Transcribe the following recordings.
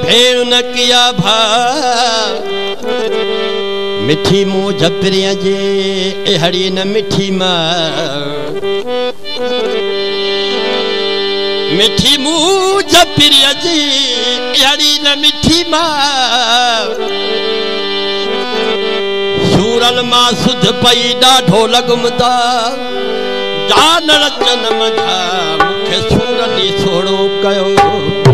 भेड़ न किया भा मिठी मुँह झपरिया जे एहड़ी न मिठी मिठी मुँह झपरिया जी एहड़ी न मिठी सूरल मां सुध पई ॾाढो लगमदा जान जनम जा मुखे सूरली सोड़ो कयो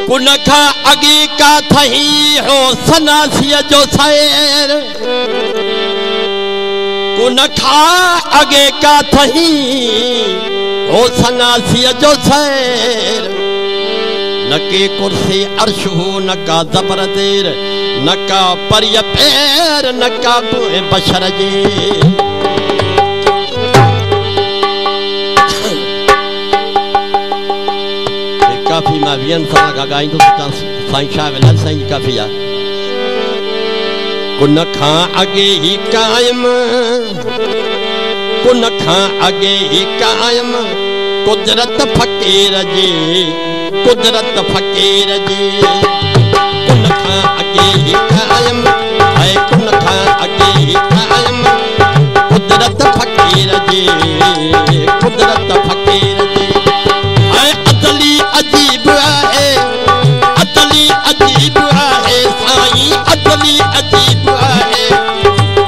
कुनखा अगी का थही हो सनासिया जो सैर कुनखा अगे का थही हो सनासिया जो सैर न के कुर्सी अर्श हो न का जबर देर न का परिय पैर न का बशर जे काफी मां वियन सां का गाइंदो साईं शाह वेलाल साईं काफी आ कुन खां अगे ही कायम कुन खां अगे ही कायम कुदरत फकीर जी कुदरत फकीर जी कुन खां अगे ही कायम है कुन खां अगे ही कायम कुदरत फकीर जी कुदरत फकीर जी अजीब है अतली अजीब है साईं अतली अजीब है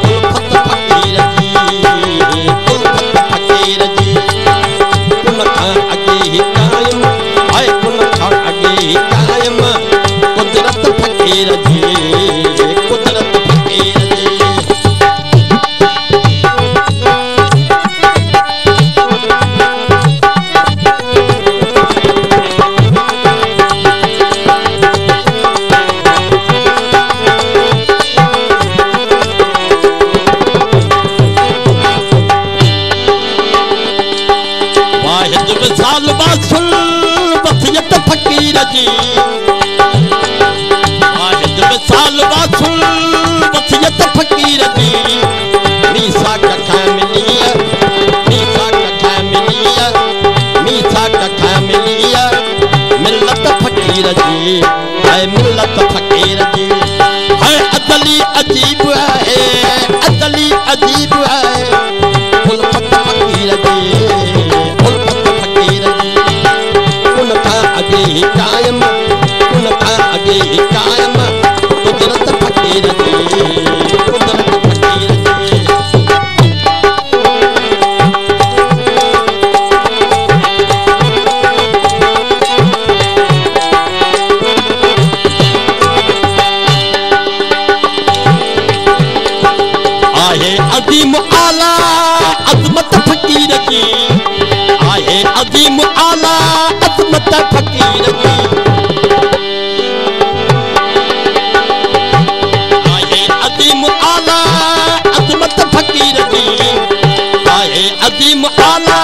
उल्फत फकीर जी कुन खां अगे ही कायम है कुन खां अगे ही कायम कुदरत फकीर जी कुदरत फकीर जी फकीर जी वाहिद मिसाल वासुल वसियत फकीर जी मीसा कखा मिलिया मीसा कखा मिलिया मीसा कखा मिलिया मिल्लत फकीर जी है मिल्लत फकीर जी है अदली अजीब है अदली अजीब है उल्फत फकीर जी उल्फत फकीर जी अगे ही कायम कुन खां अगे ही कायम कुदरत फकीर जी कुदरत फकीर जी आहे अजीम आला अजमत फकीर जी आहे अजीम आला अजमत फकीर जी आहे अजीम आला अजमत फकीर जी आहे अजीम आला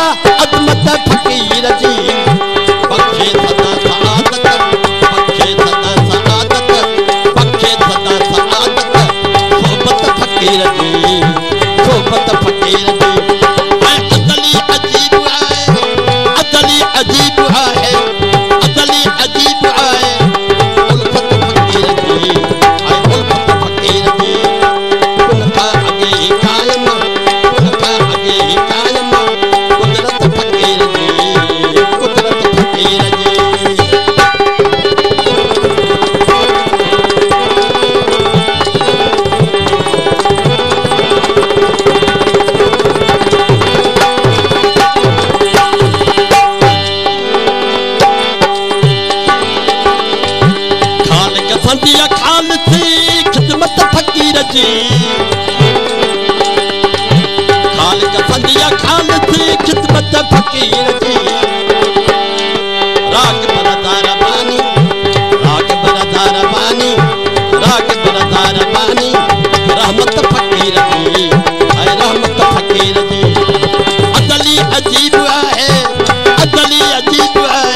अजमत फकीर जी बख्शे सदा सआदत बख्शे सदा सआदत बख्शे सदा सआदत सोबत फकीर जी सोबत फकीर जी अदली अजीब है अदली अजीब है अदली अजीब है उल्फत फकीर जी है उल्फत फकीर जी कुन खां अगे ही कायम कुन खां अगे ही कायम कुदरत फकीर जी कुदरत फकीर जी संदिया खाल थी खिदमत फकीर जी खाल का संदिया खाल थी खिदमत फकीर जी राग बरदार बानी राग बरदार बानी राग बरदार बानी रहमत फकीर जी है रहमत फकीर जी अदली अजीब है अदली अजीब है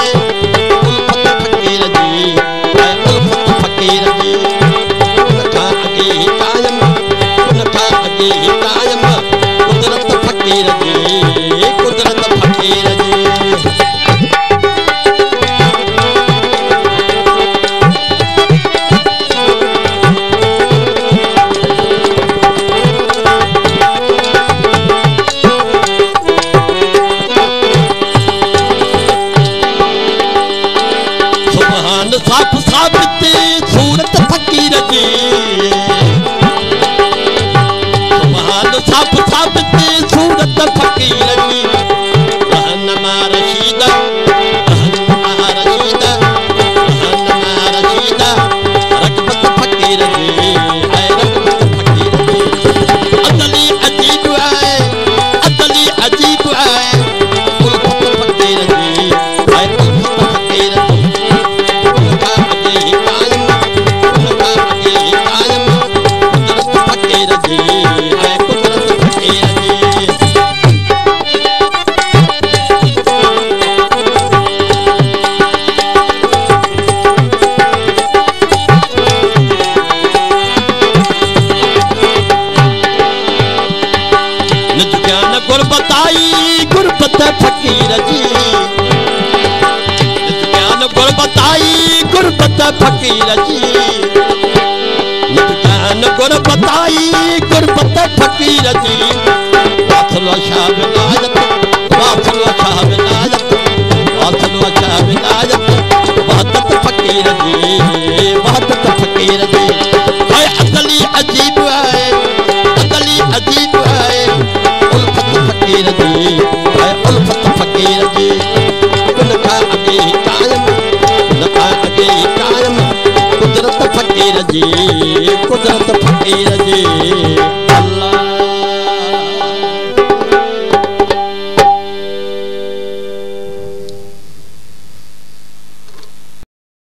गुरबत फकीर जी ज्ञान गुरबताई गुरबत फकीर जी वाथलो शाह विनायत वाथलो शाह विनायत वाथलो शाह विनायत वहदत फकीर जी वहदत फकीर जी हाय अदली अजीब है अदली अजीब है उल्फत फकीर जी हाय उल्फत फकीर जी कुल का अगे कायम कुल का अगे कायम कुदरत फकीर जी कुदरत फकीर जी